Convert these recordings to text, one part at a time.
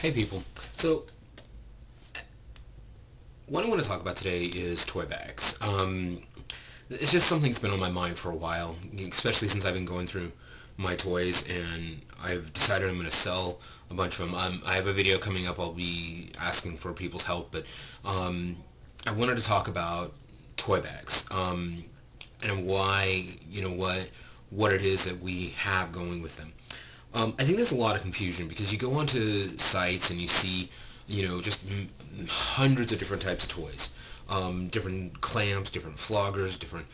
Hey people. So, what I want to talk about today is toy bags. It's just something that's been on my mind for a while, especially since I've been going through my toys, and I've decided I'm going to sell a bunch of them. I have a video coming up. I'll be asking for people's help, but I wanted to talk about toy bags, and why, what it is that we have going with them. I think there's a lot of confusion because you go onto sites and you see, just hundreds of different types of toys, different clamps, different floggers, different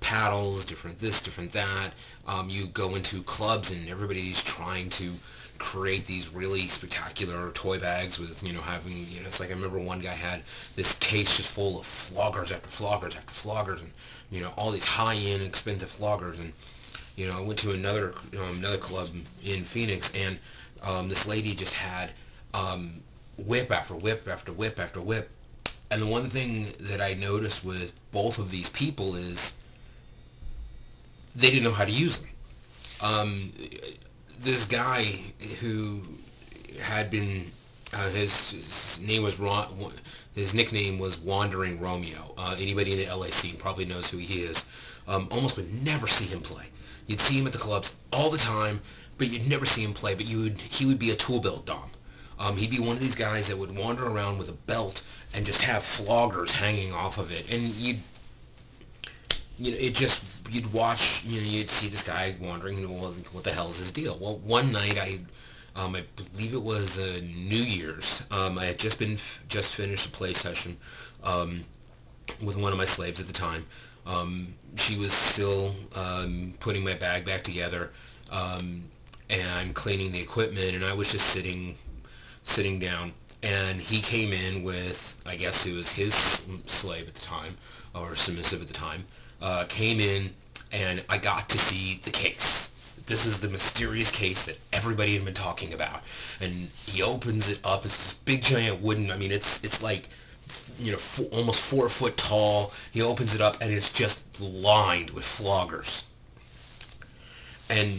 paddles, different this, different that. You go into clubs and everybody's trying to create these really spectacular toy bags with, having, it's like I remember one guy had this case just full of floggers after floggers after floggers and, all these high-end expensive floggers. And I went to another club in Phoenix, and this lady just had whip after whip after whip after whip. And the one thing that I noticed with both of these people is they didn't know how to use them. This guy who had been his name was his nickname was Wandering Romeo. Anybody in the LA scene probably knows who he is. Almost would never see him play. You'd see him at the clubs all the time, but you'd never see him play. But he would be a tool belt dom. He'd be one of these guys that would wander around with a belt and just have floggers hanging off of it, and you'd watch, you'd see this guy wandering, well, what the hell is his deal? Well, one night I believe it was New Year's. I had just finished a play session with one of my slaves at the time. She was still putting my bag back together, and cleaning the equipment, and I was just sitting down, and he came in with, I guess it was his slave at the time, or submissive at the time, came in, and I got to see the case. This is the mysterious case that everybody had been talking about. And he opens it up. It's this big giant wooden, it's like, almost 4 foot tall. He opens it up, and it's just lined with floggers. And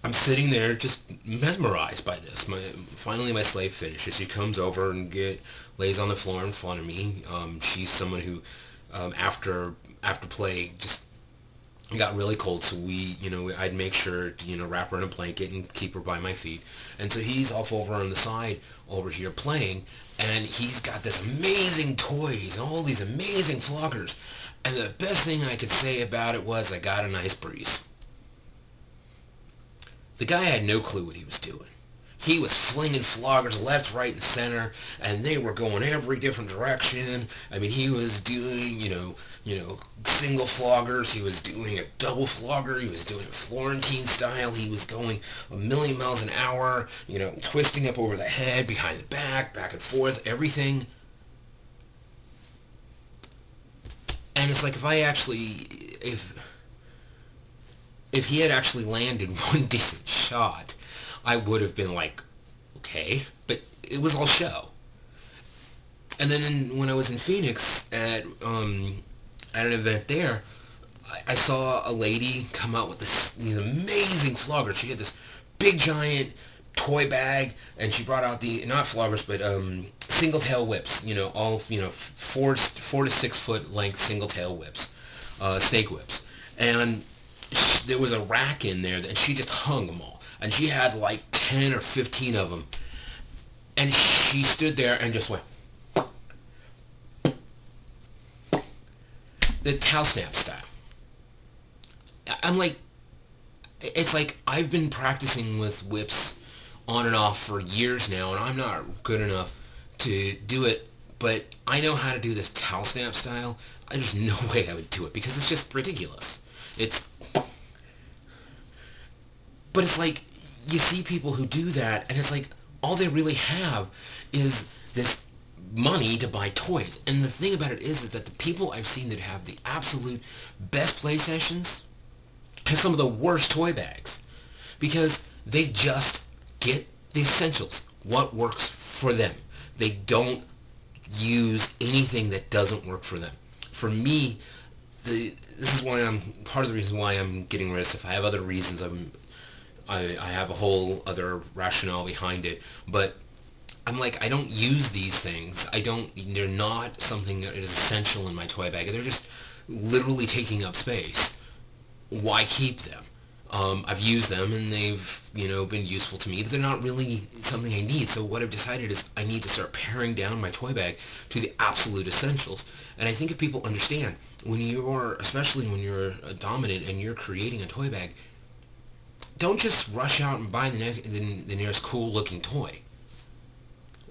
I'm sitting there just mesmerized by this. Finally, my slave finishes. She comes over and lays on the floor in front of me. She's someone who, after play, just got really cold, so I'd make sure to, wrap her in a blanket and keep her by my feet. And so he's off over on the side over here playing, and he's got this amazing toys and all these amazing floggers. And the best thing I could say about it was I got a nice breeze. The guy had no clue what he was doing. He was flinging floggers left, right, and center, and they were going every different direction. He was doing, single floggers. He was doing a double flogger. He was doing it Florentine style. He was going a million miles an hour, twisting up over the head, behind the back and forth, everything. And it's like if he had actually landed one decent shot, I would have been like, okay, but it was all show. And then when I was in Phoenix at an event there, I saw a lady come out with these amazing floggers. She had this big giant toy bag, and she brought out not floggers, but single tail whips. All 4 to 6 foot length single tail whips, snake whips, and there was a rack in there, and she just hung them all. And she had like 10 or 15 of them. And she stood there and just went, the towel snap style. I'm like, it's like I've been practicing with whips on and off for years now, and I'm not good enough to do it, but I know how to do this towel snap style. There's no way I would do it because it's just ridiculous. But it's like, you see people who do that, and it's like, all they really have is this money to buy toys. And the thing about it is that the people I've seen that have the absolute best play sessions have some of the worst toy bags. Because they just get the essentials, what works for them. They don't use anything that doesn't work for them. For me, this is why part of the reason why I'm getting rid of stuff. I have other reasons. I have a whole other rationale behind it, but I'm like, I don't use these things. They're not something that is essential in my toy bag. They're just literally taking up space. Why keep them? I've used them and they've, been useful to me, but they're not really something I need. So what I've decided is I need to start paring down my toy bag to the absolute essentials. And I think if people understand, especially when you're a dominant and you're creating a toy bag, don't just rush out and buy the nearest cool looking toy.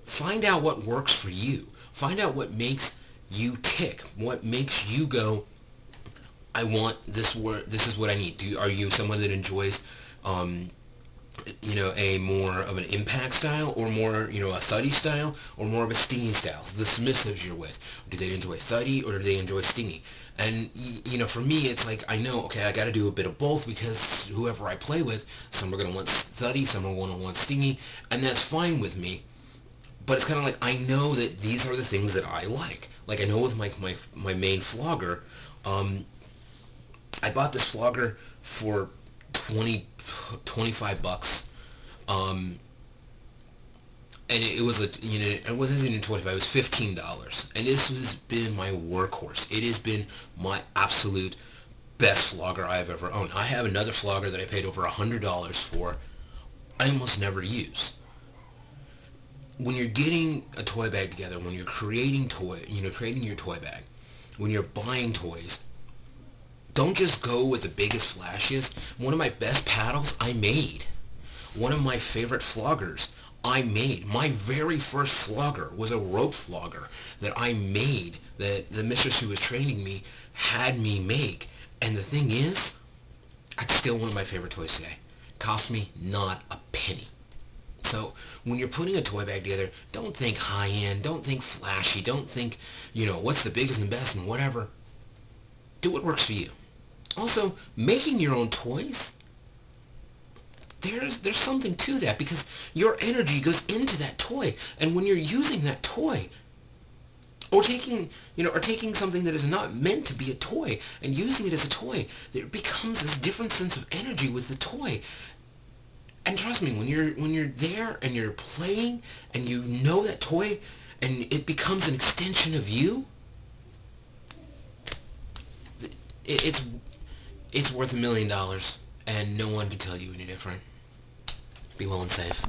Find out what works for you. Find out what makes you tick. What makes you go, I want this word. This is what I need. Are you someone that enjoys, a more of an impact style, or more, a thuddy style, or more of a stingy style? The submissives you're with, do they enjoy thuddy or do they enjoy stingy? And for me, it's like I know, okay, I got to do a bit of both because whoever I play with, some are gonna want thuddy, some are gonna want stingy, and that's fine with me. But it's kind of like I know that these are the things that I like. Like I know with my main flogger, um, I bought this flogger for 25 bucks. Um, and it was it wasn't even 25. It was $15. And this has been my workhorse. It has been my absolute best flogger I've ever owned. I have another flogger that I paid over $100 for. I almost never use. When you're getting a toy bag together, when you're creating your toy bag, when you're buying toys, don't just go with the biggest, flashiest. One of my best paddles I made. One of my favorite floggers I made. My very first flogger was a rope flogger that I made, that the mistress who was training me had me make. And the thing is, it's still one of my favorite toys today. Cost me not a penny. So when you're putting a toy bag together, don't think high-end, don't think flashy, don't think, what's the biggest and best and whatever. Do what works for you. Also, making your own toys, there's something to that because your energy goes into that toy. And when you're using that toy, or taking something that is not meant to be a toy and using it as a toy, there becomes this different sense of energy with the toy. And trust me, when you're there and you're playing and you know that toy and it becomes an extension of you, it's worth $1 million, and no one can tell you any different. Be well and safe.